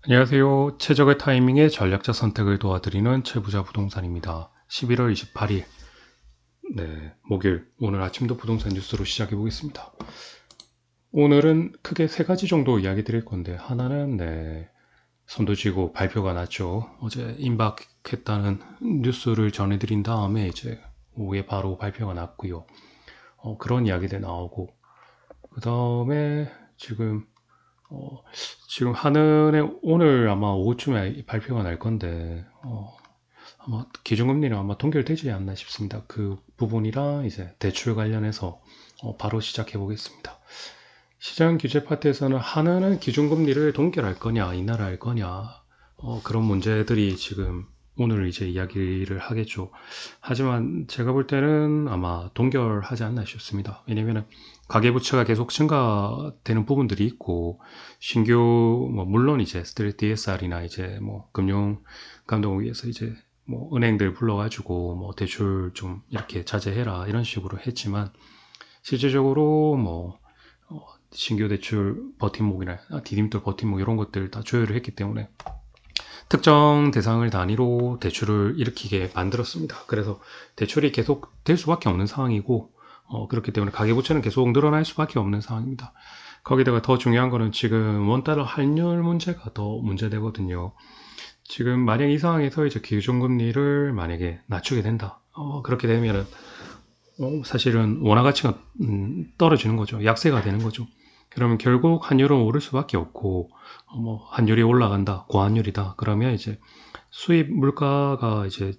안녕하세요. 최적의 타이밍에 전략적 선택을 도와드리는 최부자 부동산입니다. 11월 28일, 네, 목요일, 오늘 아침도 부동산 뉴스로 시작해 보겠습니다. 오늘은 크게 세 가지 정도 이야기 드릴 건데, 하나는, 선도지구 발표가 났죠. 어제 임박했다는 뉴스를 전해드린 다음에 이제 오후에 바로 발표가 났고요. 그런 이야기들 나오고, 그 다음에 어, 지금 하늘에 오늘 아마 오후쯤에 발표가 날 건데, 아마 기준금리는 아마 동결되지 않나 싶습니다. 그 부분이랑 이제 대출 관련해서 바로 시작해 보겠습니다. 시장 규제 파트에서는 하나는 기준금리를 동결할 거냐, 인하할 거냐, 그런 문제들이 지금 오늘 이제 이야기를 하겠죠. 하지만 제가 볼 때는 아마 동결하지 않나 싶습니다. 왜냐면은 가계부채가 계속 증가되는 부분들이 있고, 신규, 물론 이제 스트레스 DSR이나 이제 금융감독을 위해서 이제 은행들 불러가지고 대출 좀 이렇게 자제해라 이런 식으로 했지만, 실질적으로 신규 대출 버팀목이나 디딤돌 버팀목 이런 것들 다 조율을 했기 때문에 특정 대상을 단위로 대출을 일으키게 만들었습니다. 그래서 대출이 계속 될 수밖에 없는 상황이고, 그렇기 때문에 가계부채는 계속 늘어날 수밖에 없는 상황입니다. 거기다가 더 중요한 거는 지금 원달러 환율 문제가 더 문제되거든요. 지금 만약 이 상황에서 이제 기준금리를 만약에 낮추게 된다. 그렇게 되면은 사실은 원화 가치가 떨어지는 거죠. 약세가 되는 거죠. 그러면 결국 환율은 오를 수밖에 없고, 환율이 올라간다, 고환율이다. 그러면 이제 수입 물가가 이제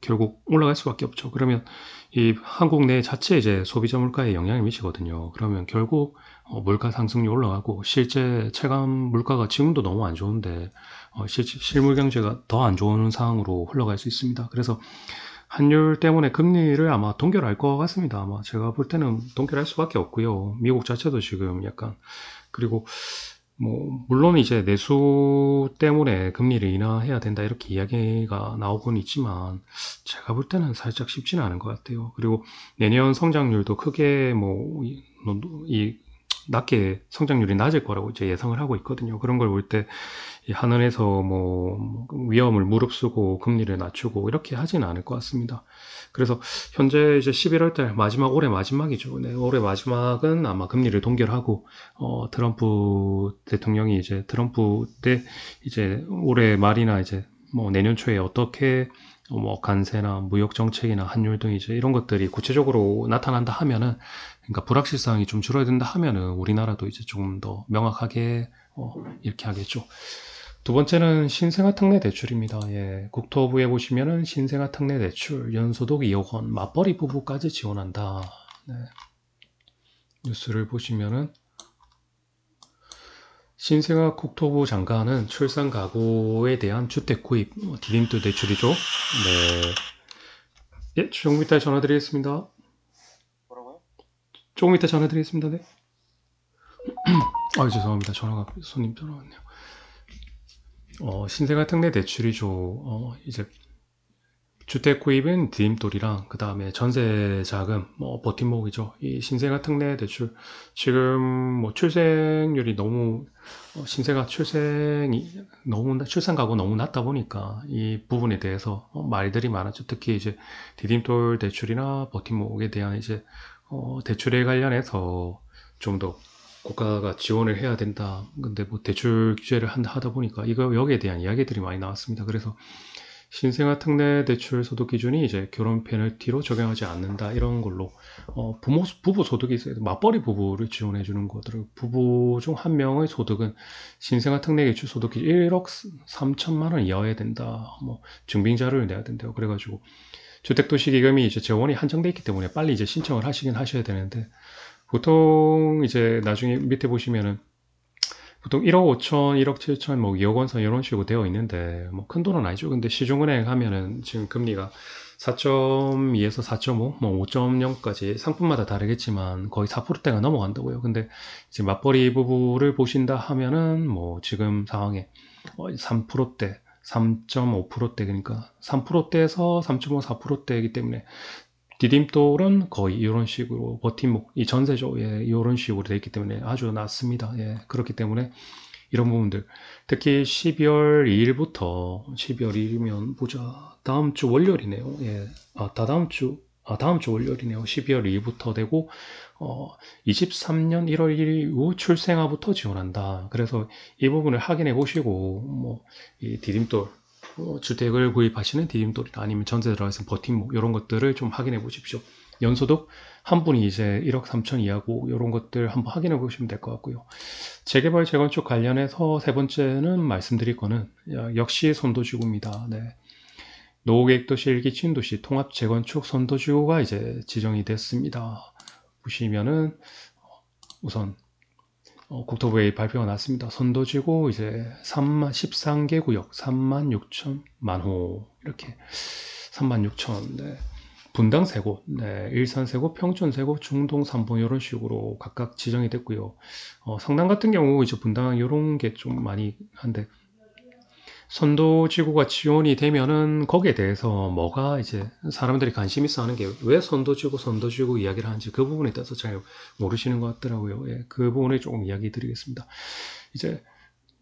결국 올라갈 수밖에 없죠. 그러면 이 한국 내 자체 이제 소비자 물가에 영향을 미치거든요. 그러면 결국 물가 상승률이 올라가고 실제 체감 물가가 지금도 너무 안 좋은데 실물 경제가 더 안 좋은 상황으로 흘러갈 수 있습니다. 그래서 환율 때문에 금리를 아마 동결할 것 같습니다. 아마 제가 볼 때는 동결할 수밖에 없고요. 미국 자체도 지금 약간 그리고 물론 이제 내수 때문에 금리를 인하해야 된다 이렇게 이야기가 나오곤 있지만 제가 볼 때는 살짝 쉽지는 않은 것 같아요. 그리고 내년 성장률도 크게 낮게 성장률이 낮을 거라고 이제 예상을 하고 있거든요. 그런 걸 볼 때 한은에서 위험을 무릅쓰고 금리를 낮추고 이렇게 하지는 않을 것 같습니다. 그래서 현재 이제 11월 달 마지막 올해 마지막이죠. 네, 올해 마지막은 아마 금리를 동결하고 트럼프 대통령이 이제 트럼프 때 이제 올해 말이나 이제 내년 초에 어떻게 관세나 무역 정책이나 환율 등 이제 이런 것들이 구체적으로 나타난다 하면은 그러니까 불확실성이 좀 줄어든다 하면은 우리나라도 이제 조금 더 명확하게 이렇게 하겠죠. 두 번째는 신생아 특례 대출입니다. 예, 국토부에 보시면은 신생아 특례 대출 연소득 2억 원 맞벌이 부부까지 지원한다. 네, 뉴스를 보시면은 신생아 국토부 장관은 출산 가구에 대한 주택 구입 디딤돌 대출이죠. 네, 예, 조금 이따 전화 드리겠습니다. 조금 이따 전화 드리겠습니다. 네. 아, 죄송합니다. 전화가 손님 전화 왔네요. 신생아 특례 대출이죠. 이제 주택 구입은 디딤돌이랑 그 다음에 전세 자금, 버팀목이죠. 이 신생아 특례 대출 지금 출생률이 너무 신생아 출생이 너무 출산 가구 너무 낮다 보니까 이 부분에 대해서 말들이 많았죠. 특히 이제 디딤돌 대출이나 버팀목에 대한 이제 대출에 관련해서 좀 더 국가가 지원을 해야 된다. 근데 대출 규제를 하다 보니까 이거 여기에 대한 이야기들이 많이 나왔습니다. 그래서 신생아 특례 대출 소득 기준이 이제 결혼 페널티로 적용하지 않는다 이런 걸로 부부 소득이 있어요. 맞벌이 부부를 지원해 주는 거들 부부 중 한 명의 소득은 신생아 특례 대출 소득 기준 1억 3천만 원 이하여야 된다. 증빙 자료를 내야 된대요. 그래가지고 주택도시기금이 이제 재원이 한정돼 있기 때문에 빨리 이제 신청을 하시긴 하셔야 되는데 보통 이제 나중에 밑에 보시면은 보통 1억 5천, 1억 7천, 2억 원 선 이런 식으로 되어 있는데 큰 돈은 아니죠. 근데 시중은행 하면은 지금 금리가 4.2에서 4.5, 5.0까지 상품마다 다르겠지만 거의 4%대가 넘어간다고요. 근데 이제 맞벌이 부부를 보신다 하면은 지금 상황에 3%대, 3.5%대 그러니까 3%대에서 3.5, 4%대이기 때문에 디딤돌은 거의 이런 식으로 버팀목, 이 전세죠. 예, 이런 식으로 되어 있기 때문에 아주 낮습니다. 예, 그렇기 때문에 이런 부분들 특히 12월 2일부터 12월 2일이면 보자 다음 주 월요일이네요. 예, 다음 주 월요일이네요. 12월 2일부터 되고 23년 1월 1일 이후 출생아부터 지원한다. 그래서 이 부분을 확인해 보시고 이 디딤돌 주택을 구입하시는 디딤돌이나 아니면 전세 들어가서 버팀목 이런 것들을 좀 확인해 보십시오. 연소득 한 분이 이제 1억 3천 이하고 이런 것들 한번 확인해 보시면 될 것 같고요. 재개발 재건축 관련해서 세 번째는 말씀드릴 거는 역시 선도지구입니다. 네. 노후계획도시 일기 친도시 통합 재건축 선도지구가 이제 지정이 됐습니다. 보시면은 우선 국토부의 발표가 났습니다. 선도지구 이제 13개 구역 36,000만호 이렇게 36,000 네. 분당 세 곳, 네, 일산 세 곳, 평촌 세 곳, 중동 3번 이런 식으로 각각 지정이 됐고요. 성남 같은 경우 이제 분당 이런 게 좀 많이 한데 선도지구가 지원이 되면은 거기에 대해서 뭐가 이제 사람들이 관심 있어 하는 게 왜 선도지구 이야기를 하는지 그 부분에 대해서 잘 모르시는 것 같더라고요. 예, 그 부분에 조금 이야기 드리겠습니다. 이제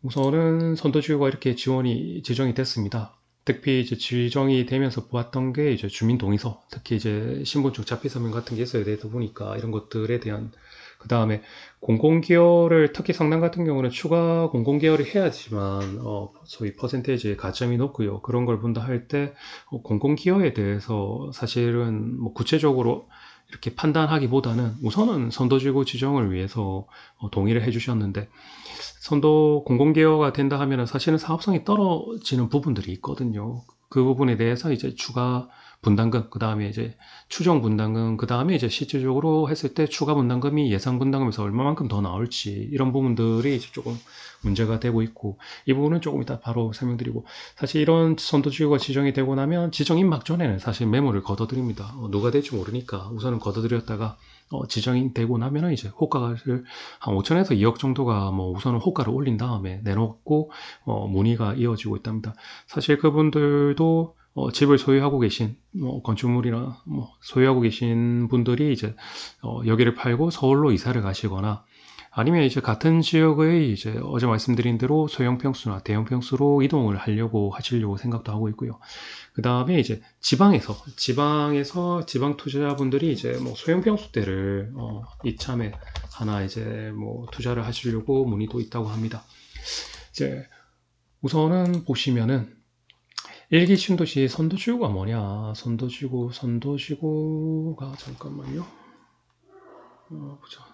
우선은 선도지구가 이렇게 지정이 됐습니다. 특히 이제 지정이 되면서 보았던 게 이제 주민동의서, 특히 이제 신분증 자피서명 같은 게 있어야 되다 보니까 이런 것들에 대한 그 다음에 공공기여를 특히 성남 같은 경우는 추가 공공기여를 해야지만 소위 퍼센테이지 가점이 높고요. 그런 걸 본다 할 때 공공기여에 대해서 사실은 뭐 구체적으로 이렇게 판단하기보다는 우선은 선도지구 지정을 위해서 동의를 해주셨는데 선도 공공기여가 된다 하면 사실은 사업성이 떨어지는 부분들이 있거든요. 그 부분에 대해서 이제 추가 분담금, 그 다음에 이제 추정 분담금, 그 다음에 이제 실질적으로 했을 때 추가 분담금이 예상 분담금에서 얼마만큼 더 나올지 이런 부분들이 이제 조금 문제가 되고 있고 이 부분은 조금 이따 바로 설명드리고 사실 이런 선도지구가 지정이 되고 나면 지정 입막 전에는 사실 메모를 걷어드립니다. 누가 될지 모르니까 우선은 걷어드렸다가 지정이 되고 나면은 이제 호가를 한 5천에서 2억 정도가 뭐 우선은 호가를 올린 다음에 내놓고 문의가 이어지고 있답니다. 사실 그분들도 집을 소유하고 계신 건축물이나 소유하고 계신 분들이 이제 여기를 팔고 서울로 이사를 가시거나 아니면 이제 같은 지역의 이제 어제 말씀드린 대로 소형 평수나 대형 평수로 이동을 하시려고 생각도 하고 있고요. 그 다음에 이제 지방에서 지방 투자자분들이 이제 뭐 소형 평수대를 이참에 하나 이제 뭐 투자를 하시려고 문의도 있다고 합니다. 이제 우선은 보시면은 일기 신도시 선도지구가 뭐냐? 선도지구가 잠깐만요. 보자.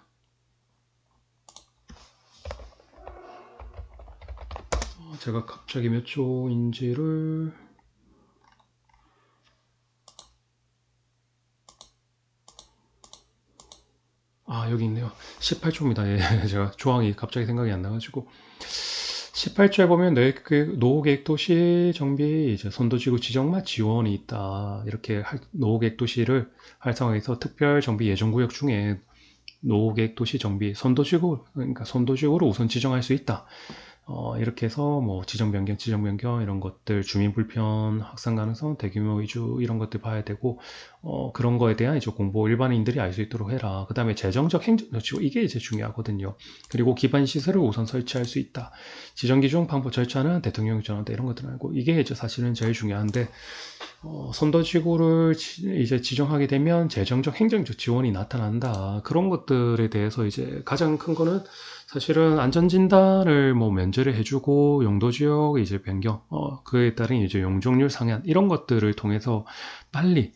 제가 갑자기 몇 조인지를 여기 있네요. 18조입니다. 예, 제가 조항이 갑자기 생각이 안 나가지고 18조에 보면 노후계획도시 정비 이제 선도지구 지정 및 지원이 있다. 이렇게 노후계획도시를 활성화해서 특별 정비 예정구역 중에 노후계획도시 정비 선도지구 그러니까 선도지구로 우선 지정할 수 있다. 이렇게 해서 뭐 지정 변경 이런 것들 주민 불편 확산 가능성 대규모 이주 이런 것들 봐야 되고 그런 거에 대한 이제 공보 일반인들이 알 수 있도록 해라. 그 다음에 재정적 행정 이게 이제 중요하거든요. 그리고 기반 시설을 우선 설치할 수 있다. 지정 기준 방법 절차는 대통령 전환대 이런 것들 알고 이게 이제 사실은 제일 중요한데 선도지구를 이제 지정하게 되면 재정적 행정적 지원이 나타난다. 그런 것들에 대해서 이제 가장 큰 거는 사실은 안전진단을 뭐 면제를 해주고 용도지역 이제 변경, 그에 따른 이제 용적률 상향 이런 것들을 통해서 빨리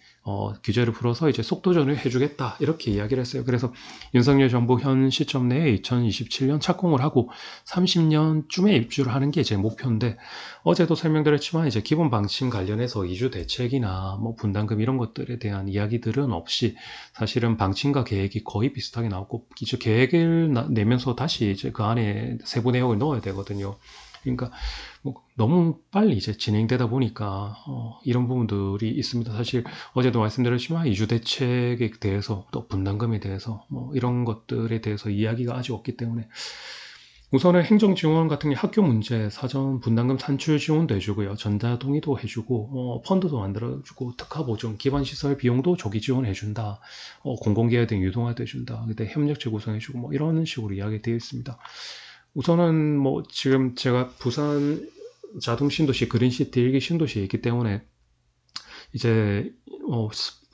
규제를 풀어서 이제 속도전을 해주겠다 이렇게 이야기를 했어요. 그래서 윤석열 정부 현 시점 내에 2027년 착공을 하고 30년쯤에 입주를 하는 게 제 목표인데 어제도 설명드렸지만 이제 기본 방침 관련해서 이주 대책이나 뭐 분담금 이런 것들에 대한 이야기들은 없이 사실은 방침과 계획이 거의 비슷하게 나오고 이제 계획을 내면서 다시 이제 그 안에 세부 내용을 넣어야 되거든요. 그러니까 뭐 너무 빨리 이제 진행되다 보니까 이런 부분들이 있습니다. 사실 어제도 말씀드렸지만 이주 대책에 대해서 또 분담금에 대해서 뭐 이런 것들에 대해서 이야기가 아직 없기 때문에 우선은 행정 지원 같은 게 학교 문제 사전 분담금 산출 지원도 해주고요. 전자동의도 해주고 펀드도 만들어주고 특화 보증 기반 시설 비용도 조기 지원해준다. 공공기관 등 유동화도 해준다. 그때 협력체 구성해주고 뭐 이런 식으로 이야기 되어 있습니다. 우선은 뭐 지금 제가 부산 자동 신도시 그린시티 일기 신도시에 있기 때문에 이제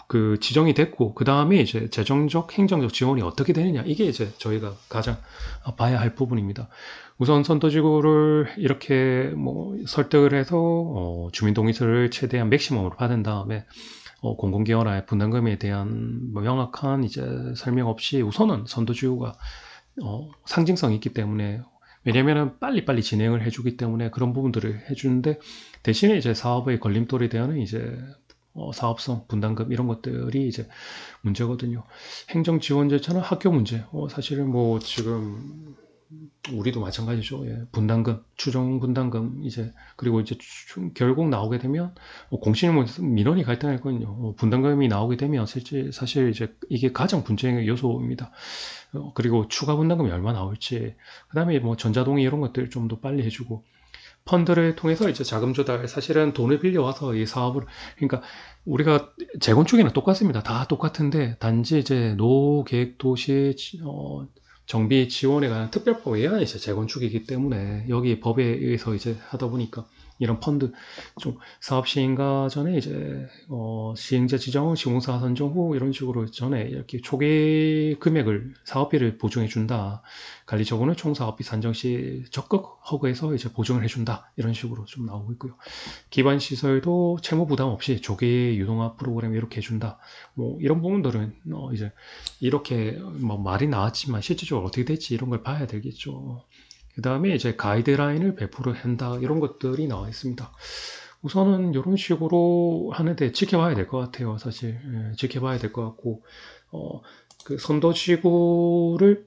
그 지정이 됐고 그 다음에 이제 재정적 행정적 지원이 어떻게 되느냐 이게 이제 저희가 가장 봐야 할 부분입니다. 우선 선도지구를 이렇게 뭐 설득을 해서 주민 동의서를 최대한 맥시멈으로 받은 다음에 공공기관의 분담금에 대한 뭐 명확한 이제 설명 없이 우선은 선도지구가 상징성이 있기 때문에 왜냐면은 빨리빨리 진행을 해주기 때문에 그런 부분들을 해주는데 대신에 이제 사업의 걸림돌이 되는 이제 사업성, 분담금 이런 것들이 이제 문제거든요. 행정 지원 절차는 학교 문제. 사실은 뭐 지금 우리도 마찬가지죠. 예, 분담금, 추정 분담금 이제 그리고 이제 결국 나오게 되면 공실 민원이 갈등했거든요. 분담금이 나오게 되면 실제 사실 이제 이게 가장 분쟁의 요소입니다. 그리고 추가 분담금이 얼마 나올지, 그다음에 뭐 전자동의 이런 것들 좀 더 빨리 해주고 펀드를 통해서 이제 자금 조달, 사실은 돈을 빌려와서 이 사업을, 그러니까 우리가 재건축이랑 똑같습니다. 다 똑같은데 단지 이제 노계획도시 정비 지원에 관한 특별법 외에는 이제 재건축이기 때문에 여기 법에 의해서 이제 하다 보니까 이런 펀드 좀 사업 시행과 전에 이제 시행자 지정, 시공사 선정 후 이런 식으로 전에 이렇게 초기 금액을 사업비를 보증해 준다. 관리적으로는 총사업비 산정 시 적극 허그해서 이제 보증을 해준다. 이런 식으로 좀 나오고 있고요. 기반 시설도 채무 부담 없이 조기 유동화 프로그램 이렇게 해준다. 뭐 이런 부분들은 이제 이렇게 뭐 말이 나왔지만 실질적으로 어떻게 될지 이런 걸 봐야 되겠죠. 그 다음에 이제 가이드라인을 배포를 한다. 이런 것들이 나와 있습니다. 우선은 이런 식으로 하는데 지켜봐야 될 것 같아요. 사실 지켜봐야 될 것 같고 그 선도지구를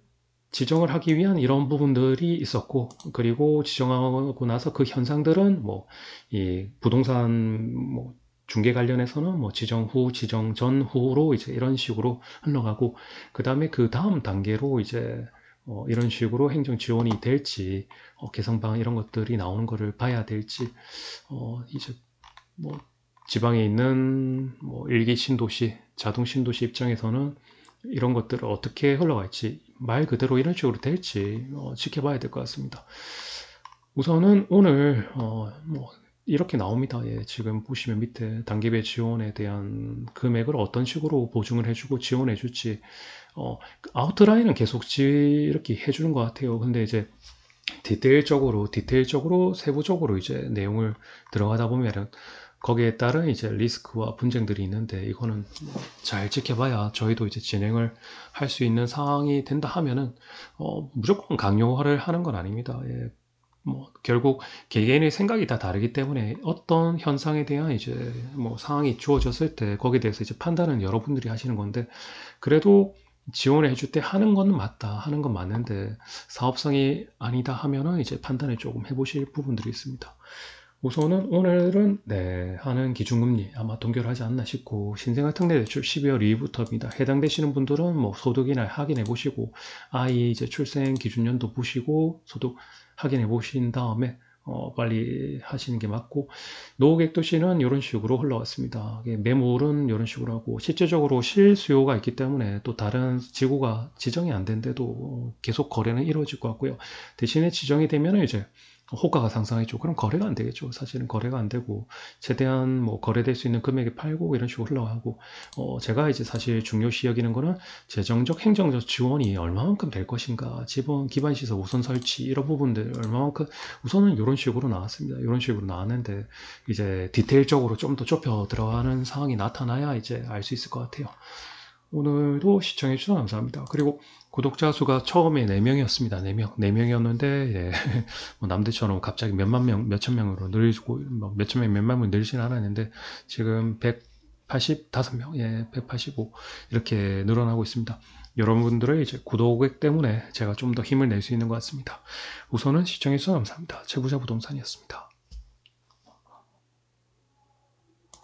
지정을 하기 위한 이런 부분들이 있었고, 그리고 지정하고 나서 그 현상들은 뭐 이 부동산 뭐 중개 관련해서는 뭐 지정 후, 지정 전후로 이제 이런 식으로 흘러가고, 그 다음에 그 다음 단계로 이제 이런 식으로 행정 지원이 될지, 개선 방안 이런 것들이 나오는 거를 봐야 될지, 이제 뭐 지방에 있는 뭐 일기 신도시, 자동 신도시 입장에서는 이런 것들을 어떻게 흘러갈지, 말 그대로 이런 식으로 될지 지켜봐야 될 것 같습니다. 우선은 오늘 뭐 이렇게 나옵니다. 예, 지금 보시면 밑에 단계별 지원에 대한 금액을 어떤 식으로 보증을 해주고 지원해 줄지 아웃라인은 계속 이렇게 해주는 것 같아요. 근데 이제 디테일적으로 세부적으로 이제 내용을 들어가다 보면은 거기에 따른 이제 리스크와 분쟁들이 있는데 이거는 잘 지켜봐야 저희도 이제 진행을 할 수 있는 상황이 된다 하면은 무조건 강요를 하는 건 아닙니다. 예, 뭐 결국 개개인의 생각이 다 다르기 때문에 어떤 현상에 대한 이제 뭐 상황이 주어졌을 때 거기에 대해서 이제 판단은 여러분들이 하시는 건데 그래도 지원을 해줄 때 하는 건 맞다 하는 건 맞는데 사업성이 아니다 하면은 이제 판단을 조금 해보실 부분들이 있습니다. 우선은 오늘은 네, 하는 기준금리 아마 동결하지 않나 싶고 신생아 특례대출 12월 2일부터입니다. 해당되시는 분들은 뭐 소득이나 확인해 보시고 아이 이제 출생 기준연도 보시고 소득 확인해 보신 다음에 빨리 하시는 게 맞고 노후객도시는 이런 식으로 흘러왔습니다. 매물은 이런 식으로 하고 실제적으로 실수요가 있기 때문에 또 다른 지구가 지정이 안 된데도 계속 거래는 이루어질 것 같고요. 대신에 지정이 되면 이제 호가가 상승했죠. 그럼 거래가 안 되겠죠. 사실은 거래가 안 되고 최대한 뭐 거래될 수 있는 금액에 팔고 이런 식으로 흘러가고 제가 이제 사실 중요시 여기는 거는 재정적 행정적 지원이 얼마만큼 될 것인가, 지번 기반 시설 우선 설치 이런 부분들 얼마만큼 우선은 이런 식으로 나왔습니다. 이런 식으로 나왔는데 이제 디테일적으로 좀 더 좁혀 들어가는 상황이 나타나야 이제 알 수 있을 것 같아요. 오늘도 시청해 주셔서 감사합니다. 그리고 구독자 수가 처음에 4명이었습니다. 4명. 4명이었는데, 예. 뭐 남들처럼 갑자기 몇만 명, 몇천 명으로 늘고, 뭐 몇천 명, 몇만 명 늘진 않았는데, 지금 185명, 예, 185. 이렇게 늘어나고 있습니다. 여러분들의 이제 구독액 때문에 제가 좀 더 힘을 낼 수 있는 것 같습니다. 우선은 시청해 주셔서 감사합니다. 최부자 부동산이었습니다.